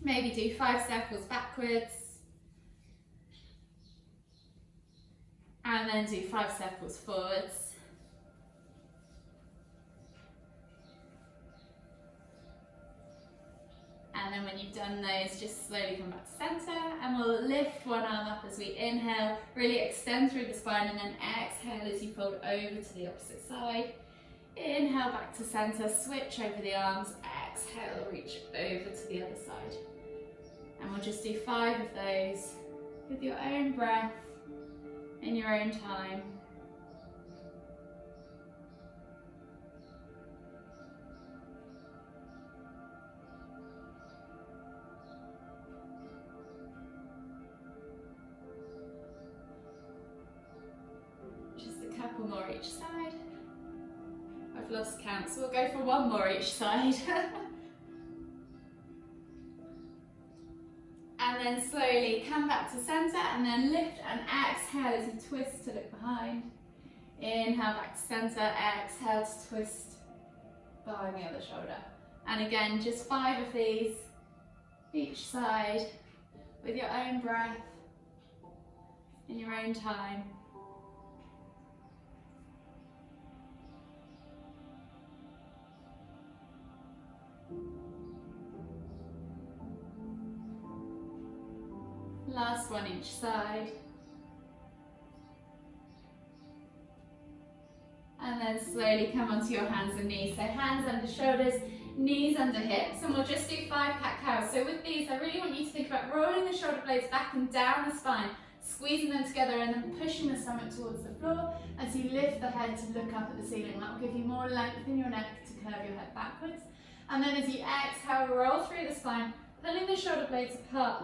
Maybe do 5 circles backwards. And then do 5 circles forwards. And then when you've done those, just slowly come back to center, and we'll lift one arm up as we inhale, really extend through the spine, and then exhale as you fold over to the opposite side. Inhale back to center, switch over the arms, exhale, reach over to the other side. And we'll just do 5 of those with your own breath, in your own time. Just a couple more each side. I've lost count, so we'll go for 1 more each side. And then slowly come back to center, and then lift and exhale as you twist to look behind. Inhale back to center, exhale to twist behind the other shoulder. And again, just 5 of these each side with your own breath, in your own time. Last one each side. And then slowly come onto your hands and knees. So hands under shoulders, knees under hips, and we'll just do 5 cat-cows. So with these, I really want you to think about rolling the shoulder blades back and down the spine, squeezing them together, and then pushing the stomach towards the floor as you lift the head to look up at the ceiling. That will give you more length in your neck to curve your head backwards. And then as you exhale, roll through the spine, pulling the shoulder blades apart,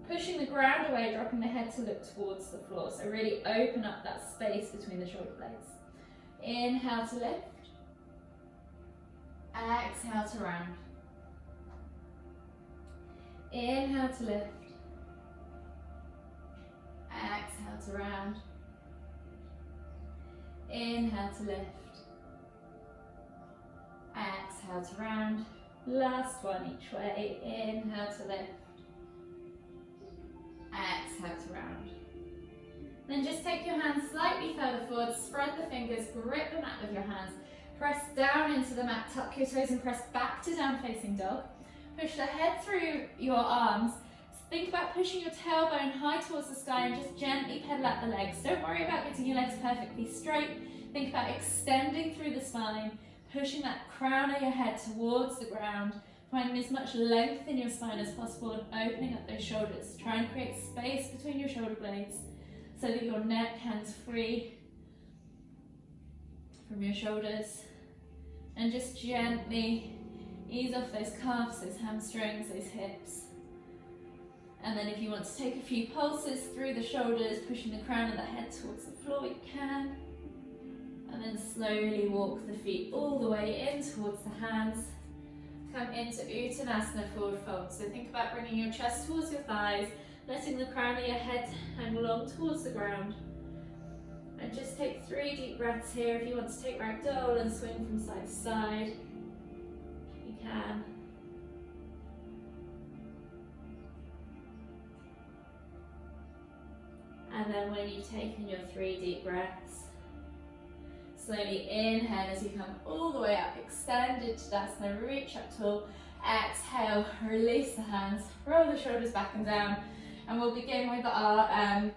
pushing the ground away, dropping the head to look towards the floor. So really open up that space between the shoulder blades. Inhale to lift. Exhale to round. Inhale to lift. Exhale to round. Inhale to lift. Exhale to round. Last one each way. Inhale to lift. Exhale to round. Then just take your hands slightly further forward, spread the fingers, grip the mat with your hands, press down into the mat, tuck your toes and press back to down facing dog. Push the head through your arms. Think about pushing your tailbone high towards the sky and just gently pedal out the legs. Don't worry about getting your legs perfectly straight. Think about extending through the spine, pushing that crown of your head towards the ground, finding as much length in your spine as possible and opening up those shoulders. Try and create space between your shoulder blades so that your neck hangs free from your shoulders. And just gently ease off those calves, those hamstrings, those hips. And then if you want to take a few pulses through the shoulders, pushing the crown of the head towards the floor, you can. And then slowly walk the feet all the way in towards the hands. Come into Uttanasana, forward fold. So think about bringing your chest towards your thighs, letting the crown of your head hang long towards the ground. And just take 3 deep breaths here. If you want to take ragdoll and swing from side to side, you can. And then when you've taken your 3 deep breaths, slowly inhale as you come all the way up, extended Tadasana, reach up tall, exhale, release the hands, roll the shoulders back and down, and we'll begin with our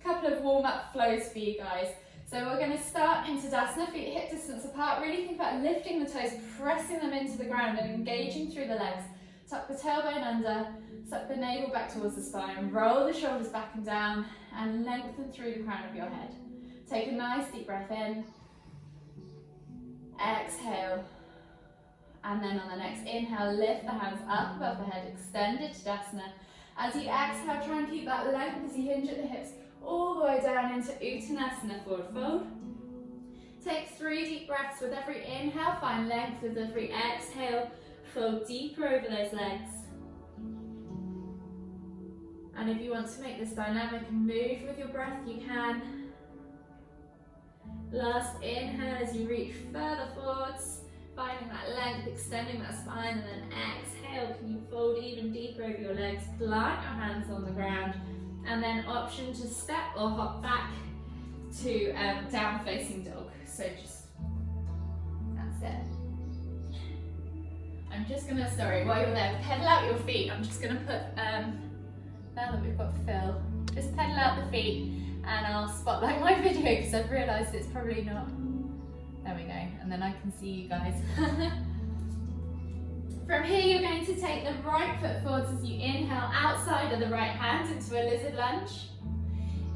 couple of warm-up flows for you guys. So we're going to start in Tadasana, feet hip distance apart, really think about lifting the toes, pressing them into the ground and engaging through the legs. Tuck the tailbone under, suck the navel back towards the spine, roll the shoulders back and down, and lengthen through the crown of your head. Take a nice deep breath in. Exhale, and then on the next inhale, lift the hands up above the head, extended Tadasana. As you exhale, try and keep that length as you hinge at the hips all the way down into Uttanasana, forward fold. Take 3 deep breaths with every inhale, find length with every exhale, fold deeper over those legs. And if you want to make this dynamic and move with your breath, you can. Last inhale as you reach further forwards, finding that length, extending that spine, and then exhale, can you fold fold even deeper over your legs, plant your hands on the ground, and then option to step or hop back to down facing dog. So just, that's it. I'm just gonna, sorry, while you're there, pedal out your feet. I'm just gonna put, now that we've got Phil, just pedal out the feet and I'll spotlight my video because I've realised it's probably not, there we go, and then I can see you guys. From here you're going to take the right foot forwards as you inhale outside of the right hand into a lizard lunge.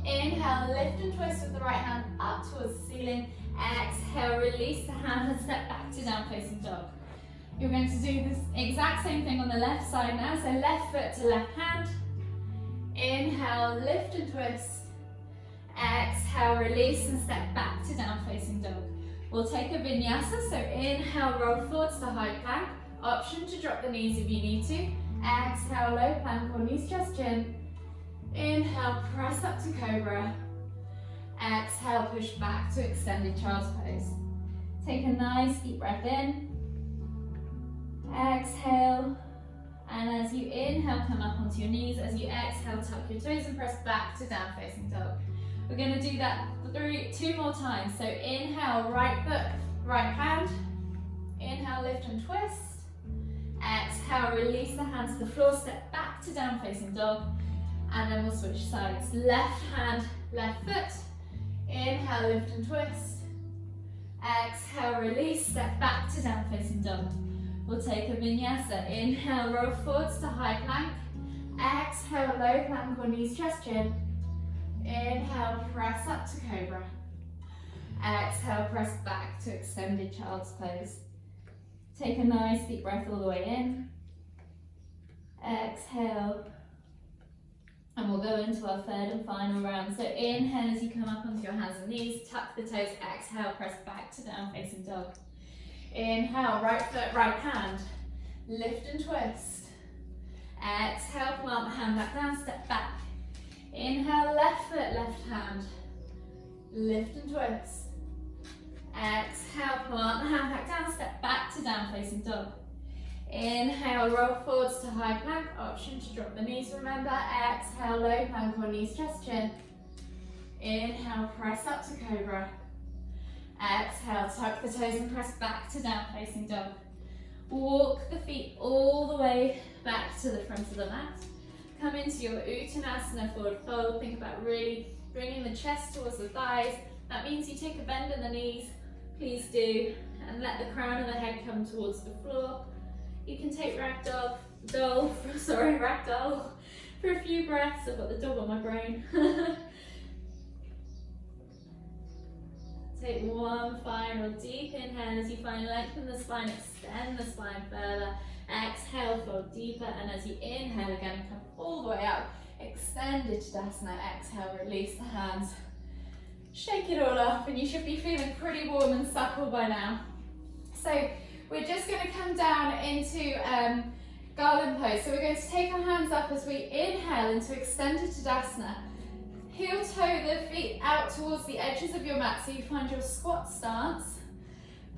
Inhale, lift and twist with the right hand up towards the ceiling. Exhale, release the hand and step back to down facing dog. You're going to do this exact same thing on the left side now, so left foot to left hand. Inhale, lift and twist. Exhale, release and step back to down facing dog. We'll take a vinyasa, so inhale, roll forwards to high plank. Option to drop the knees if you need to. Exhale, low plank or knees just chin. Inhale, press up to cobra. Exhale, push back to extended child's pose. Take a nice deep breath in. Exhale, and as you inhale, come up onto your knees. As you exhale, tuck your toes and press back to down facing dog. We're going to do that two more times. So inhale, right foot, right hand. Inhale, lift and twist. Exhale, release the hands to the floor, step back to down facing dog. And then we'll switch sides. Left hand, left foot. Inhale, lift and twist. Exhale, release, step back to down facing dog. We'll take a vinyasa. Inhale, roll forwards to high plank. Exhale, low plank or knees chest chin. Inhale, press up to cobra. Exhale, press back to extended child's pose. Take a nice deep breath all the way in. Exhale. And we'll go into our third and final round. So inhale as you come up onto your hands and knees, tuck the toes, exhale, press back to down facing dog. Inhale, right foot, right hand, lift and twist. Exhale, plant the hand back down, step back. Inhale, left foot, left hand, lift and twist. Exhale, plant the hand back down, step back to down facing dog. Inhale, roll forwards to high plank, option to drop the knees, remember. Exhale, low plank or knees chest chin. Inhale, press up to cobra. Exhale, tuck the toes and press back to down facing dog. Walk the feet all the way back to the front of the mat. Come into your Uttanasana forward fold. Think about really bringing the chest towards the thighs. That means you take a bend in the knees, please do, and let the crown of the head come towards the floor. You can take ragdoll for a few breaths. I've got the dog on my brain. Take one final deep inhale as you find lengthen the spine, extend the spine further. Exhale, fold deeper, and as you inhale again, come all the way up. Extended Tadasana, exhale, release the hands. Shake it all up, and you should be feeling pretty warm and supple by now. So we're just going to come down into garland pose. So we're going to take our hands up as we inhale into extended Tadasana. Heel toe the feet out towards the edges of your mat so you find your squat stance.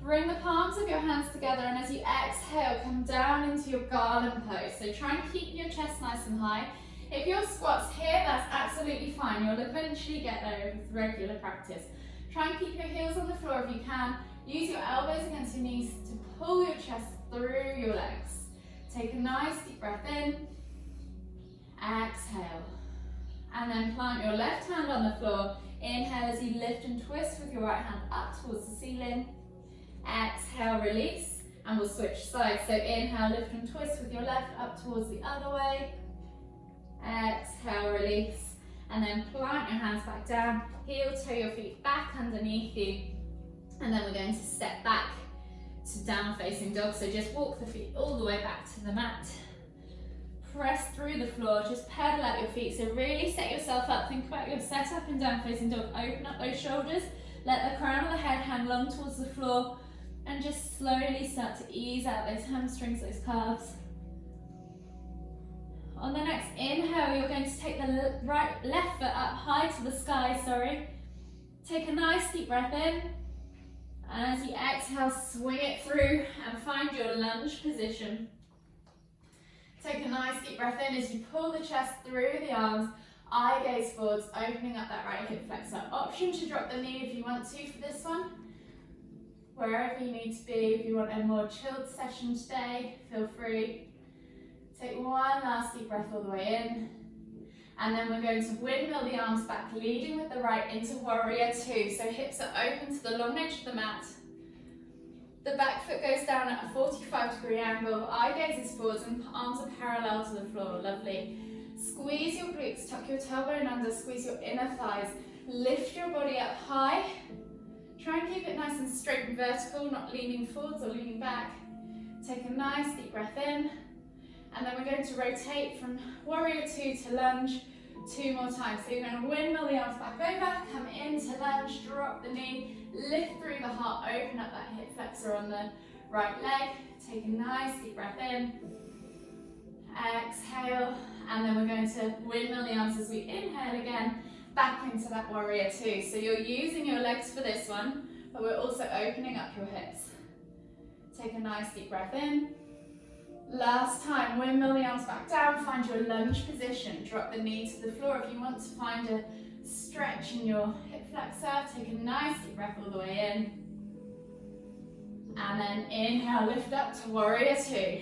Bring the palms of your hands together, and as you exhale, come down into your garland pose. So try and keep your chest nice and high. If your squat's here, that's absolutely fine. You'll eventually get there with regular practice. Try and keep your heels on the floor if you can. Use your elbows against your knees to pull your chest through your legs. Take a nice deep breath in. Exhale. And then plant your left hand on the floor. Inhale as you lift and twist with your right hand up towards the ceiling. Exhale, release, and we'll switch sides. So inhale, lift and twist with your left up towards the other way. Exhale, release, and then plant your hands back down. Heel toe your feet back underneath you. And then we're going to step back to down facing dog. So just walk the feet all the way back to the mat. Press through the floor, just pedal out your feet. So really set yourself up, think about your setup in down facing dog. Open up those shoulders, let the crown of the head hang long towards the floor, and just slowly start to ease out those hamstrings, those calves. On the next inhale, you're going to take the left foot up high to the sky, Take a nice deep breath in, and as you exhale, swing it through and find your lunge position. Take a nice deep breath in as you pull the chest through the arms, eye gaze forwards, opening up that right hip flexor. Option to drop the knee if you want to for this one. Wherever you need to be, if you want a more chilled session today, feel free. Take one last deep breath all the way in. And then we're going to windmill the arms back, leading with the right into warrior two. So hips are open to the long edge of the mat. The back foot goes down at a 45-degree angle. Eye gaze is forwards and arms are parallel to the floor. Lovely. Squeeze your glutes, tuck your tailbone under, squeeze your inner thighs. Lift your body up high. Try and keep it nice and straight and vertical, not leaning forwards or leaning back. Take a nice deep breath in. And then we're going to rotate from warrior two to lunge 2 more times. So you're going to windmill the arms back over, come into lunge, drop the knee, lift through the heart, open up that hip flexor on the right leg. Take a nice deep breath in. Exhale. And then we're going to windmill the arms as we inhale again, back into that warrior two. So you're using your legs for this one, but we're also opening up your hips. Take a nice deep breath in. Last time, windmill the arms back down, find your lunge position. Drop the knee to the floor. If you want to find a stretch in your hip flexor, take a nice deep breath all the way in. And then inhale, lift up to warrior two.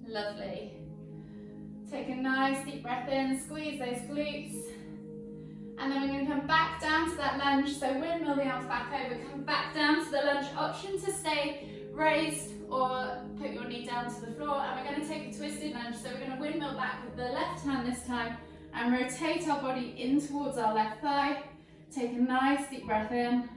Lovely. Take a nice deep breath in, squeeze those glutes. And then we're going to come back down to that lunge. So windmill the arms back over, come back down to the lunge. Option to stay raised or put your knee down to the floor. And we're going to take a twisted lunge. So we're going to windmill back with the left hand this time and rotate our body in towards our left thigh. Take a nice deep breath in.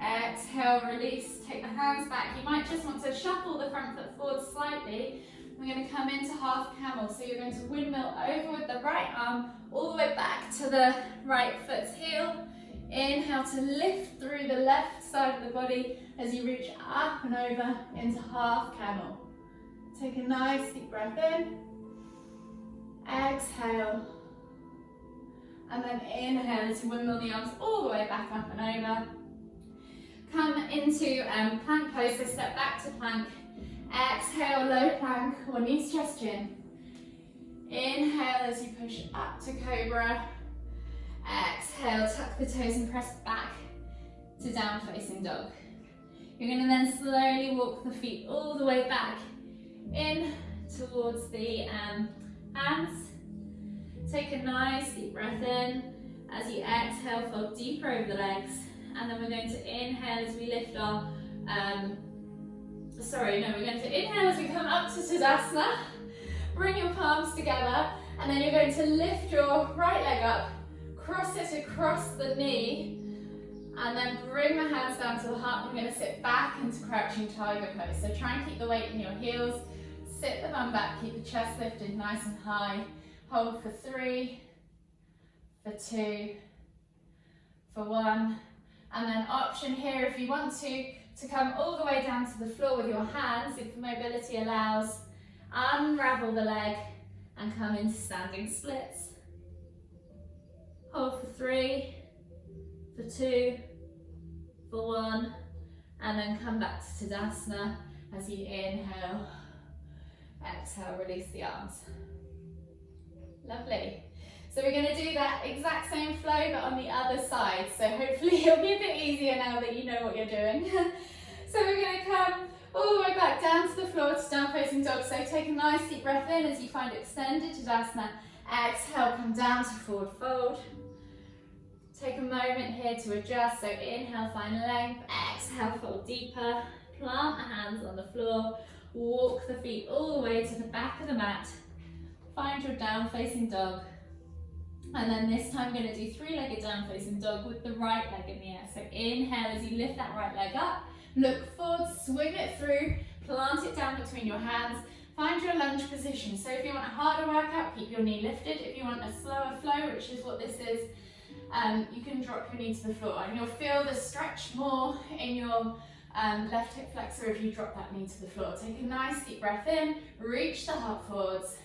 Exhale, release. Take the hands back. You might just want to shuffle the front foot forward slightly. We're going to come into half camel. So you're going to windmill over with the right arm all the way back to the right foot's heel. Inhale to lift through the left side of the body as you reach up and over into half camel. Take a nice deep breath in. Exhale. And then inhale to windmill the arms all the way back up and over. Come into plank pose, so step back to plank. Exhale, low plank or knees, chest, chin. Inhale as you push up to cobra. Exhale, tuck the toes and press back to down facing dog. You're going to then slowly walk the feet all the way back in towards the hands. Take a nice deep breath in. As you exhale, fold deeper over the legs. And then we're going to inhale as we lift our, we're going to inhale as we come up to Tadasana. Bring your palms together, and then you're going to lift your right leg up, cross it across the knee, and then bring the hands down to the heart. We're going to sit back into crouching tiger pose. So try and keep the weight in your heels, sit the bum back, keep the chest lifted nice and high. Hold for 3, for 2, for 1. And then option here, if you want to come all the way down to the floor with your hands, if mobility allows, unravel the leg and come into standing splits. Hold for 3, for 2, for 1, and then come back to Tadasana as you inhale, exhale, release the arms. Lovely. So we're going to do that exact same flow but on the other side. So hopefully it'll be a bit easier now that you know what you're doing. So we're going to come all the way back down to the floor to down facing dog. So take a nice deep breath in as you find extended Tadasana. Exhale, come down to forward fold. Take a moment here to adjust. So inhale, find length. Exhale, fold deeper. Plant the hands on the floor. Walk the feet all the way to the back of the mat. Find your down facing dog. And then this time we're going to do 3-legged down facing dog with the right leg in the air. So inhale as you lift that right leg up, look forward, swing it through, plant it down between your hands, find your lunge position. So if you want a harder workout, keep your knee lifted. If you want a slower flow, which is what this is, you can drop your knee to the floor and you'll feel the stretch more in your left hip flexor if you drop that knee to the floor. Take a nice deep breath in, reach the heart forwards.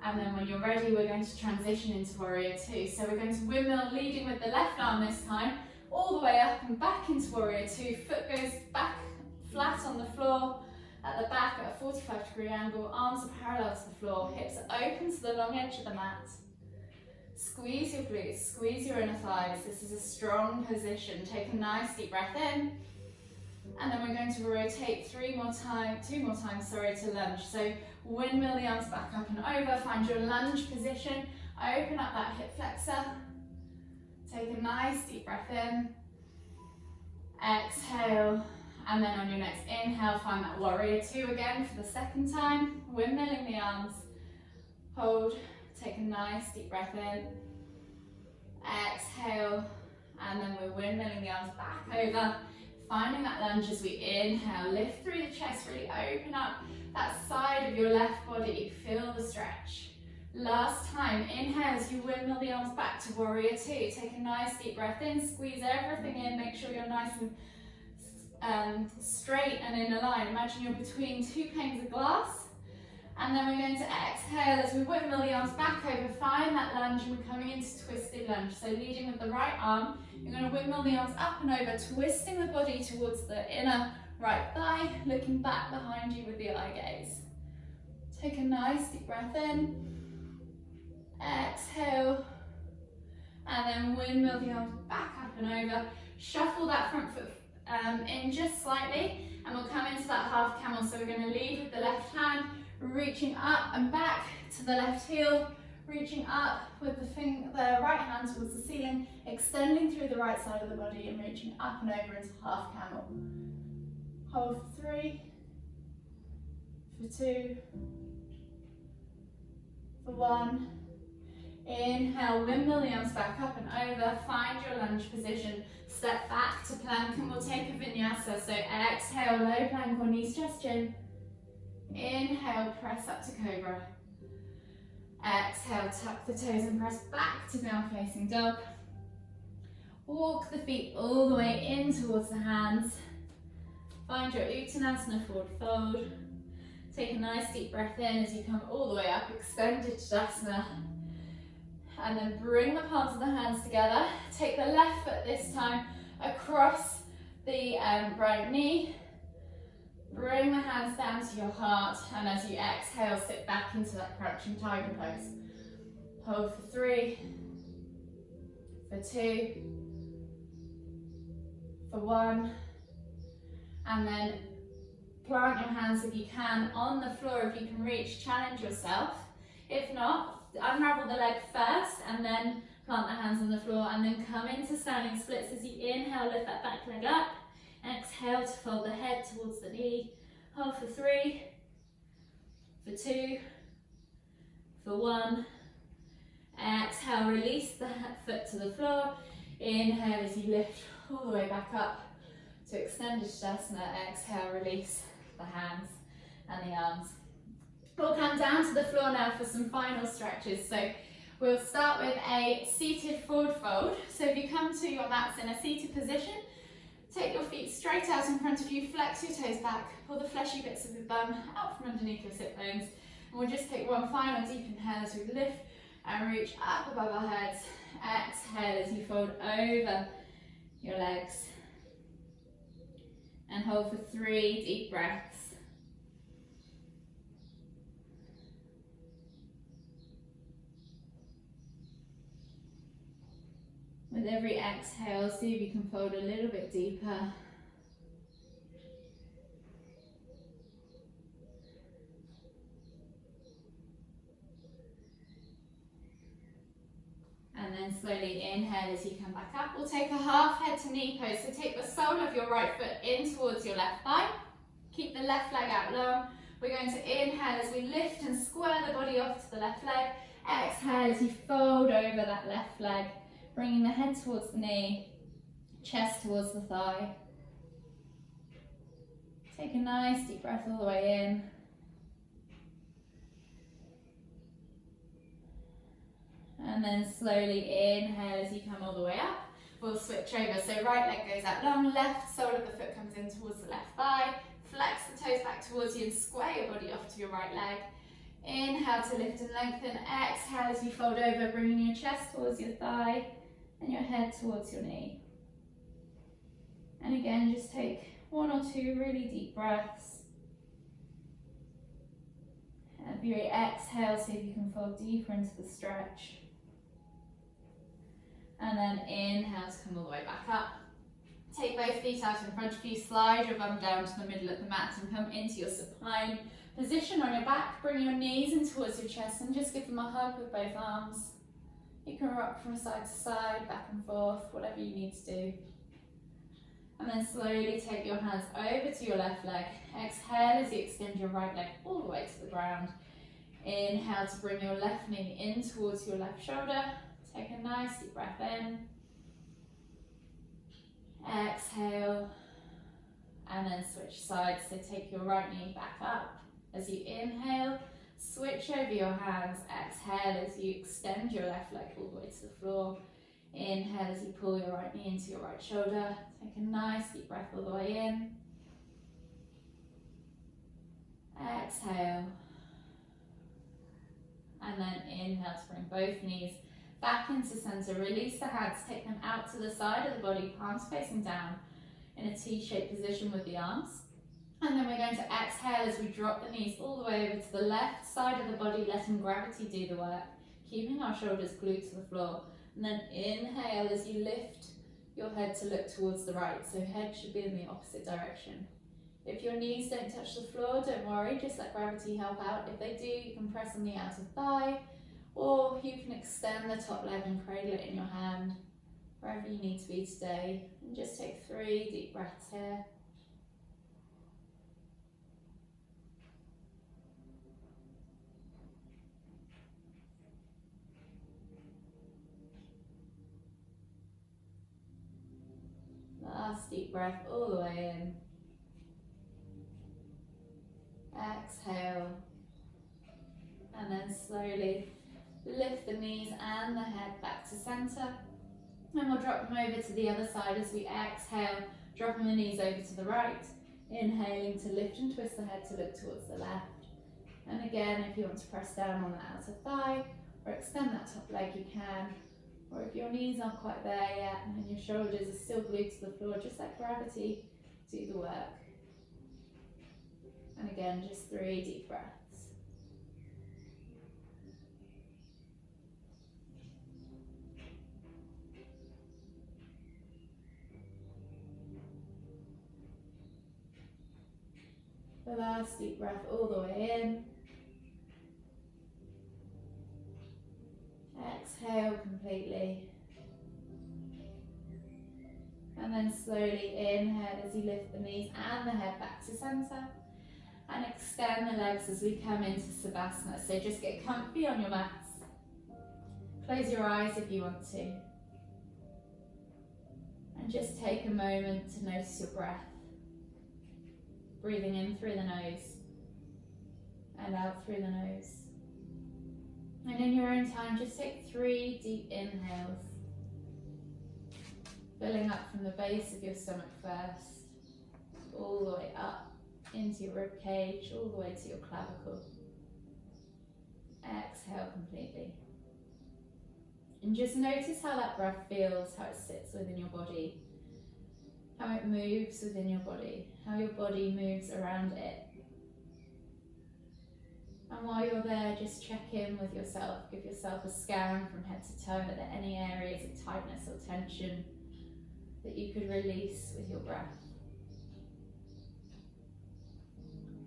And then when you're ready, we're going to transition into warrior two. So we're going to windmill, leading with the left arm this time, all the way up and back into warrior two. Foot goes back flat on the floor at the 45-degree angle, arms are parallel to the floor, hips are open to the long edge of the mat. Squeeze your glutes, squeeze your inner thighs. This is a strong position. Take a nice deep breath in. And then we're going to rotate two more times, to lunge. So windmill the arms back up and over, find your lunge position, open up that hip flexor. Take a nice deep breath in. Exhale. And then on your next inhale, find that warrior two again for the second time. Windmilling the arms. Hold. Take a nice deep breath in. Exhale. And then we're windmilling the arms back over. Finding that lunge as we inhale. Lift through the chest. Really open up that side of your left body. Feel the stretch. Last time. Inhale as you windmill the arms back to warrior two. Take a nice deep breath in. Squeeze everything in. Make sure you're nice and straight and in a line. Imagine you're between two panes of glass. And then we're going to exhale as we windmill the arms back over. Find that lunge and we're coming into twisted lunge. So leading with the right arm, you're going to windmill the arms up and over, twisting the body towards the inner right thigh, looking back behind you with the eye gaze. Take a nice deep breath in. Exhale. And then windmill the arms back up and over. Shuffle that front foot in just slightly, and we'll come into that half camel. So we're going to lead with the left hand, reaching up and back to the left heel, reaching up with the right hand towards the ceiling, extending through the right side of the body and reaching up and over into half camel. Hold for 3, for 2, for 1. Inhale, windmill the arms back up and over, find your lunge position. Step back to plank and we'll take a vinyasa. So exhale, low plank or knees just chin. Inhale, press up to cobra. Exhale, tuck the toes and press back to down facing dog. Walk the feet all the way in towards the hands. Find your Uttanasana forward fold. Take a nice deep breath in as you come all the way up, extended Tadasana. And then bring the palms of the hands together. Take the left foot this time across the right knee. Bring the hands down to your heart, and as you exhale, sit back into that crouching tiger pose. Hold for 3, for 2, for 1, and then plant your hands if you can on the floor if you can reach. Challenge yourself. If not, unravel the leg first and then plant the hands on the floor, and then come into standing splits. As you inhale, lift that back leg up. Exhale to fold the head towards the knee. Hold for 3, for 2, for 1. Exhale, release the foot to the floor. Inhale as you lift all the way back up to extended Tadasana. Exhale, release the hands and the arms. We'll come down to the floor now for some final stretches. So we'll start with a seated forward fold. So if you come to your mats in a seated position, take your feet straight out in front of you, flex your toes back, pull the fleshy bits of your bum out from underneath your sit bones. And we'll just take one final deep inhale as we lift and reach up above our heads. Exhale as you fold over your legs. And hold for 3 deep breaths. With every exhale, see if you can fold a little bit deeper. And then slowly inhale as you come back up. We'll take a half head to knee pose. So take the sole of your right foot in towards your left thigh. Keep the left leg out long. We're going to inhale as we lift and square the body off to the left leg. Exhale as you fold over that left leg, bringing the head towards the knee, chest towards the thigh. Take a nice deep breath all the way in. And then slowly inhale as you come all the way up. We'll switch over. So right leg goes out long, left sole of the foot comes in towards the left thigh. Flex the toes back towards you and square your body off to your right leg. Inhale to lift and lengthen. Exhale as you fold over, bringing your chest towards your thigh and your head towards your knee. And again, just take 1 or 2 really deep breaths. your exhale, see if you can fall deeper into the stretch. And then inhale to come all the way back up. Take both feet out in front of you, slide your bum down to the middle of the mat and come into your supine position on your back. Bring your knees in towards your chest and just give them a hug with both arms. You can rock from side to side, back and forth, whatever you need to do. And then slowly take your hands over to your left leg. Exhale as you extend your right leg all the way to the ground. Inhale to bring your left knee in towards your left shoulder. Take a nice deep breath in. Exhale. And then switch sides. So take your right knee back up. As you inhale, switch over your hands. Exhale as you extend your left leg all the way to the floor. Inhale as you pull your right knee into your right shoulder. Take a nice deep breath all the way in. Exhale. And then inhale to bring both knees back into center. Release the hands, take them out to the side of the body, palms facing down in a T-shaped position with the arms. And then we're going to exhale as we drop the knees all the way over to the left side of the body, letting gravity do the work, keeping our shoulders glued to the floor. And then inhale as you lift your head to look towards the right, so head should be in the opposite direction. If your knees don't touch the floor, don't worry, just let gravity help out. If they do, you can press on the outer thigh, or you can extend the top leg and cradle it in your hand, wherever you need to be today. And just take 3 deep breaths here. Last deep breath all the way in. Exhale. And then slowly lift the knees and the head back to center. And we'll drop them over to the other side as we exhale, dropping the knees over to the right. Inhaling to lift and twist the head to look towards the left. And again, if you want to press down on the outer thigh or extend that top leg, you can. Or if your knees aren't quite there yet and your shoulders are still glued to the floor, just let gravity do the work. And again, just 3 deep breaths. The last deep breath all the way in. Exhale completely. And then slowly inhale as you lift the knees and the head back to center. And extend the legs as we come into Savasana. So just get comfy on your mats. Close your eyes if you want to. And just take a moment to notice your breath. Breathing in through the nose and out through the nose. And in your own time, just take 3 deep inhales. Filling up from the base of your stomach first, all the way up into your rib cage, all the way to your clavicle. Exhale completely. And just notice how that breath feels, how it sits within your body, how it moves within your body, how your body moves around it. And while you're there, just check in with yourself. Give yourself a scan from head to toe. Are there any areas of tightness or tension that you could release with your breath?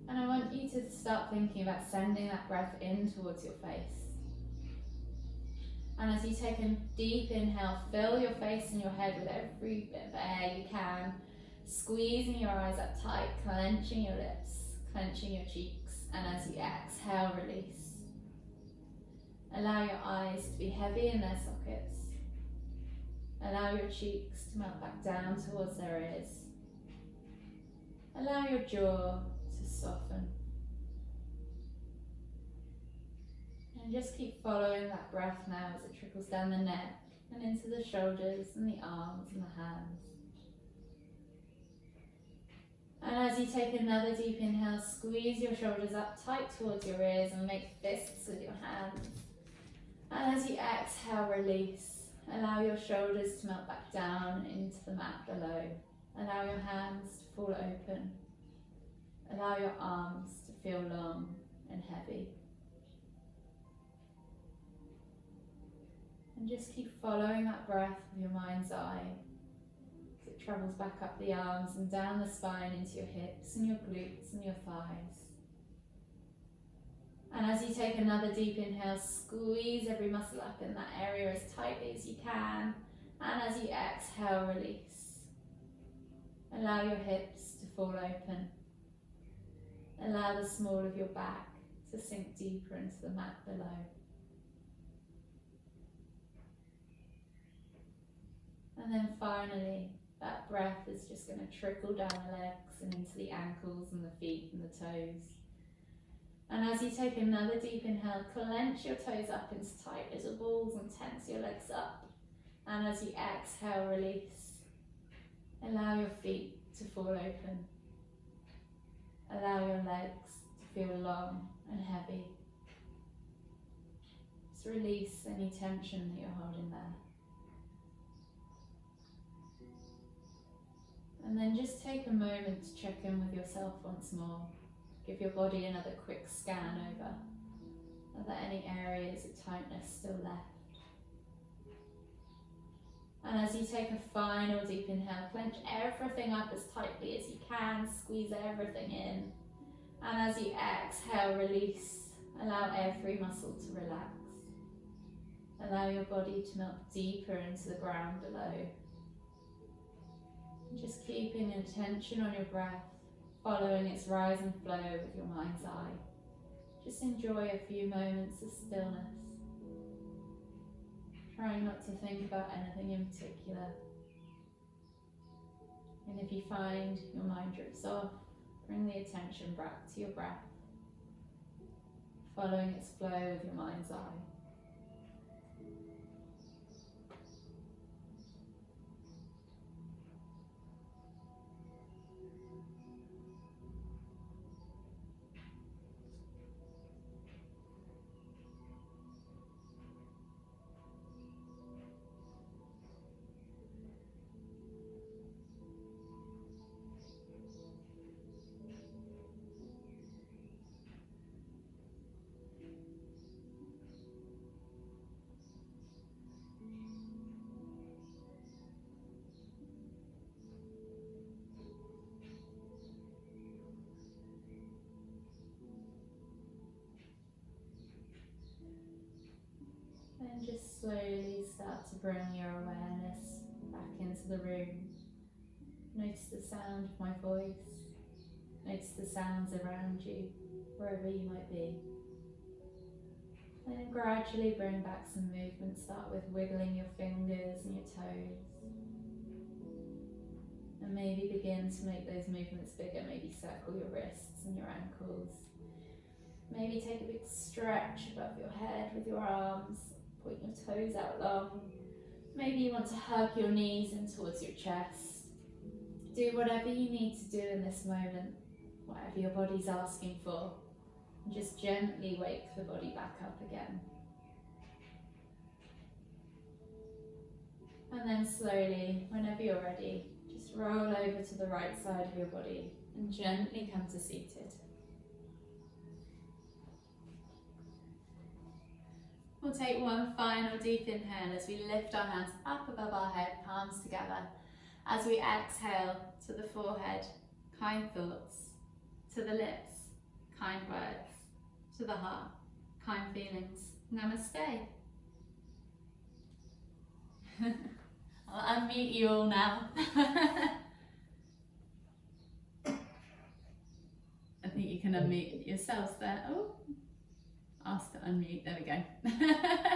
And I want you to start thinking about sending that breath in towards your face. And as you take a deep inhale, fill your face and your head with every bit of air you can, squeezing your eyes up tight, clenching your lips, clenching your cheeks, and as you exhale, release. Allow your eyes to be heavy in their sockets. Allow your cheeks to melt back down towards their ears. Allow your jaw to soften. And just keep following that breath now as it trickles down the neck and into the shoulders and the arms and the hands. And as you take another deep inhale, squeeze your shoulders up tight towards your ears and make fists with your hands. And as you exhale, release. Allow your shoulders to melt back down into the mat below. Allow your hands to fall open. Allow your arms to feel long and heavy. And just keep following that breath with your mind's eye as it travels back up the arms and down the spine into your hips and your glutes and your thighs. And as you take another deep inhale, squeeze every muscle up in that area as tightly as you can. And as you exhale, release. Allow your hips to fall open. Allow the small of your back to sink deeper into the mat below. And then finally, that breath is just going to trickle down the legs and into the ankles and the feet and the toes. And as you take another deep inhale, clench your toes up into tight little balls and tense your legs up. And as you exhale, release. Allow your feet to fall open. Allow your legs to feel long and heavy. Just release any tension that you're holding there. And then just take a moment to check in with yourself once more. Give your body another quick scan over. Are there any areas of tightness still left? And as you take a final deep inhale, clench everything up as tightly as you can, squeeze everything in. And as you exhale, release. Allow every muscle to relax. Allow your body to melt deeper into the ground below. Just keeping attention on your breath, following its rise and flow with your mind's eye. Just enjoy a few moments of stillness. Trying not to think about anything in particular. And if you find your mind drifts off, bring the attention back to your breath, following its flow with your mind's eye. Then just slowly start to bring your awareness back into the room. Notice the sound of my voice. Notice the sounds around you, wherever you might be. Then gradually bring back some movement. Start with wiggling your fingers and your toes. And maybe begin to make those movements bigger. Maybe circle your wrists and your ankles. Maybe take a big stretch above your head with your arms. Point your toes out long. Maybe you want to hug your knees in towards your chest. Do whatever you need to do in this moment, whatever your body's asking for. And just gently wake the body back up again. And then slowly, whenever you're ready, just roll over to the right side of your body and gently come to seated. We'll take one final deep inhale as we lift our hands up above our head, palms together. As we exhale, to the forehead, kind thoughts. To the lips, kind words. To the heart, kind feelings. Namaste. I'll unmute you all now. I think you can unmute yourselves there. Oh, ask to unmute, there we go.